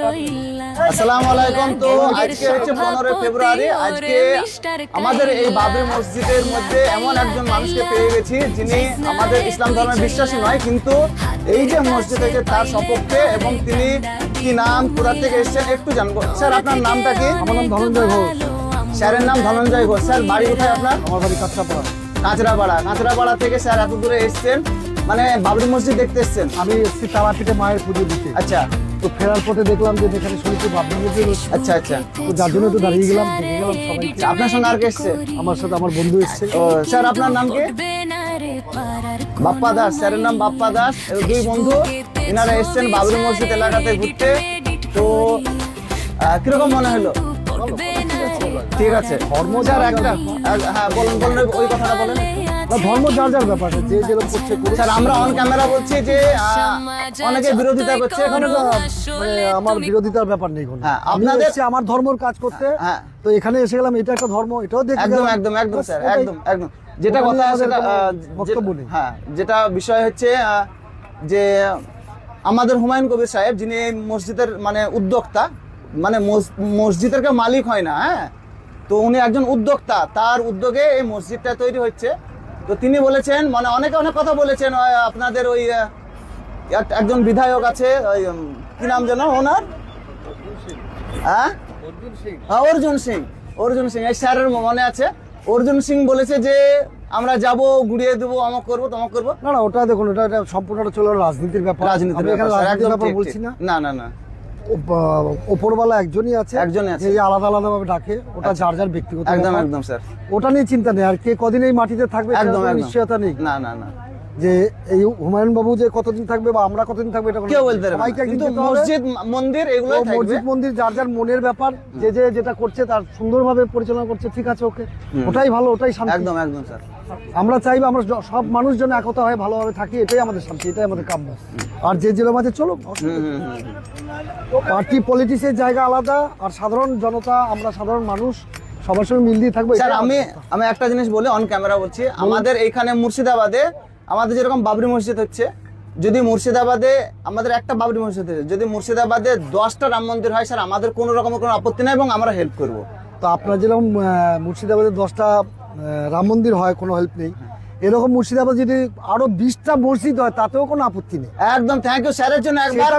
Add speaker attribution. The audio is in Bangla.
Speaker 1: আসসালামু আলাইকুম। তো আজকে হচ্ছে 15 ফেব্রুয়ারি। আজকে আমাদের এই বাবরি মসজিদের মধ্যে এমন একজন মানুষকে পেয়ে গেছি যিনি আমাদের ইসলাম ধর্মের বিশ্বাসী নয়, কিন্তু এই যে মসজিদ হয়েছে তার সপক্ষে, এবং তিনি কি নাম, কোথা থেকে এসেছেন একটু জানবো। স্যার আপনার নামটা কি?
Speaker 2: আমার নাম ধনঞ্জয় ঘোষ।
Speaker 1: স্যারের নাম ধনঞ্জয় ঘোষ। স্যার বাড়ি কোথায় আপনার?
Speaker 2: আমার বাড়ি কাঁচরাপাড়া।
Speaker 1: কাঁচরাপাড়া থেকে স্যার এত দূরে এসেছেন, মানে বাবরি মসজিদ দেখতে এসেছেন?
Speaker 2: আমি এসেছি তারাপীঠে মায়ের পুজো দিতে।
Speaker 1: আচ্ছা,
Speaker 2: তো ফেরার পথে দেখলাম যে এখানে শুনেছি বাবরি মসজিদ হচ্ছে।
Speaker 1: আচ্ছা আচ্ছা।
Speaker 2: তো যার জন্য একটু দাঁড়িয়ে গেলাম, দেখে গেলাম সবাই।
Speaker 1: আপনার সঙ্গে আর কে এসছে?
Speaker 2: আমার সাথে আমার বন্ধু এসছে।
Speaker 1: ও স্যার আপনার নাম কি? বাপ্পা দাস। স্যারের নাম বাপ্পা দাস। দুই বন্ধু এনারা এসছেন বাবরি মসজিদ এলাকাতে ঘুরতে। তো কিরকম মনে হলো? ঠিক আছে।
Speaker 2: ধর্ম
Speaker 1: স্যার
Speaker 2: যার
Speaker 1: একটা, হ্যাঁ বলুন বলুন, ওই কথাটা বলেন।
Speaker 2: ধর্ম যার যার ব্যাপার, যে যেরকম করছে করুক।
Speaker 1: স্যার আমরা অন ক্যামেরা বলছি যে অনেকে বিরোধিতা করছে,
Speaker 2: এখানে তো মানে আমার বিরোধিতার ব্যাপার নেই কোনো।
Speaker 1: হ্যাঁ,
Speaker 2: আপনাদের
Speaker 1: আপনাদের
Speaker 2: আমার ধর্মের কাজ করতে।
Speaker 1: হ্যাঁ।
Speaker 2: তো এখানে এসে গেলাম, এটা একটা ধর্ম, এটাও দেখতে
Speaker 1: একদম
Speaker 2: গেলাম।
Speaker 1: একদম একদম
Speaker 2: বাস,
Speaker 1: স্যার,
Speaker 2: এটাই।
Speaker 1: একদম একদম। যেটা
Speaker 2: ওখানে
Speaker 1: কথা
Speaker 2: আমাদের
Speaker 1: সেটা
Speaker 2: কোনো বক্তব্য নেই।
Speaker 1: হ্যাঁ, যেটা বিষয় হচ্ছে যে আমাদের হুমায়ুন কবির সাহেব, যিনি এই মসজিদের মানে উদ্যোক্তা, মানে মসজিদের কেউ মালিক হয় না, হ্যাঁ, তো উনি একজন উদ্যোক্তা, তার উদ্যোগে এই মসজিদটা তৈরি হচ্ছে। তো তিনি বলেছেন, মানে অনেকে অনেক কথা বলেছেন, আপনাদের ওই একজন বিধায়ক আছে, ওই কি নাম যেন ওনার, হ্যাঁ অর্জুন সিং, এই স্যারের মনে আছে। অর্জুন সিং বলেছে যে আমরা যাব, গুড়িয়ে দেবো, অমক করবো তমক করবো।
Speaker 2: না না, ওটা দেখুন, ওটা সম্পূর্ণ চলে রাজনীতির ব্যাপার।
Speaker 1: রাজনীতির
Speaker 2: আমি এখানে
Speaker 1: ব্যাপার, স্যার,
Speaker 2: রাজনীতির
Speaker 1: একদম
Speaker 2: ব্যাপার
Speaker 1: ঠিক,
Speaker 2: বলছি
Speaker 1: ঠিক।
Speaker 2: না।
Speaker 1: না না না,
Speaker 2: ওপরওয়ালা একজনই আছে,
Speaker 1: একজনই আছে।
Speaker 2: যে আলাদা আলাদা ভাবে ডাকে, ওটা যার যার ব্যক্তিগত
Speaker 1: একদম
Speaker 2: ব্যাপার।
Speaker 1: একদম স্যার,
Speaker 2: ওটা নিয়ে চিন্তা নেই। আর কে কদিন এই মাটিতে থাকবে
Speaker 1: একদম
Speaker 2: সেটার কোনো
Speaker 1: একদম
Speaker 2: নিশ্চয়তা নেই।
Speaker 1: না না না,
Speaker 2: যে এই হুমায়ুন বাবু যে কতদিন থাকবে বা আমরা কতদিন থাকবো এটা কোনো
Speaker 1: কেউ বলতে পারবে
Speaker 2: সবাইকে
Speaker 1: না।
Speaker 2: একদিন
Speaker 1: কিন্তু
Speaker 2: যেতে হবে।
Speaker 1: মসজিদ মন্দির এগুলো
Speaker 2: তো মসজিদ মন্দির যার যার মনের ব্যাপার, যে যে যেটা করছে তার সুন্দরভাবে পরিচালনা করছে, ঠিক আছে, ওকে, ওটাই ভালো, ওটাই শান্তি।
Speaker 1: একদম একদম স্যার।
Speaker 2: আমরা চাইবো আমরা সব মানুষ যেন একতা হয়ে ভালোভাবে থাকি, এটাই আমাদের শান্তি, এটাই আমাদের কাম্য। আর যে জেলা মাঝে চলো, পার্টি পলিটিক্সের জায়গা আলাদা, আর সাধারণ জনতা, আমরা সাধারণ মানুষ সবার সঙ্গে মিল দিয়ে থাকবো।
Speaker 1: স্যার
Speaker 2: এটাই
Speaker 1: আমি
Speaker 2: আমাদের কথা।
Speaker 1: আমি একটা জিনিস বলি, অন ক্যামেরা বলছি, আমাদের এইখানে মুর্শিদাবাদে আমাদের যেরকম বাবরি মসজিদ হচ্ছে, যদি মুর্শিদাবাদে আমাদের একটা বাবরি মসজিদ হচ্ছে, যদি মুর্শিদাবাদে 10টা রাম মন্দির হয়, স্যার আমাদের কোনো রকমের কোনো আপত্তি নাই, এবং আমরা হেল্প করব।
Speaker 2: তো আপনার যেরকম মুর্শিদাবাদে 10টা রাম মন্দির হয়, কোনো হেল্প নেই, এরকম মুর্শিদাবাদ যদি আরো 20টা মসজিদ হয় তাতেও কোনো আপত্তি নেই।
Speaker 1: একদম থ্যাংক ইউ স্যারের জন্য একবার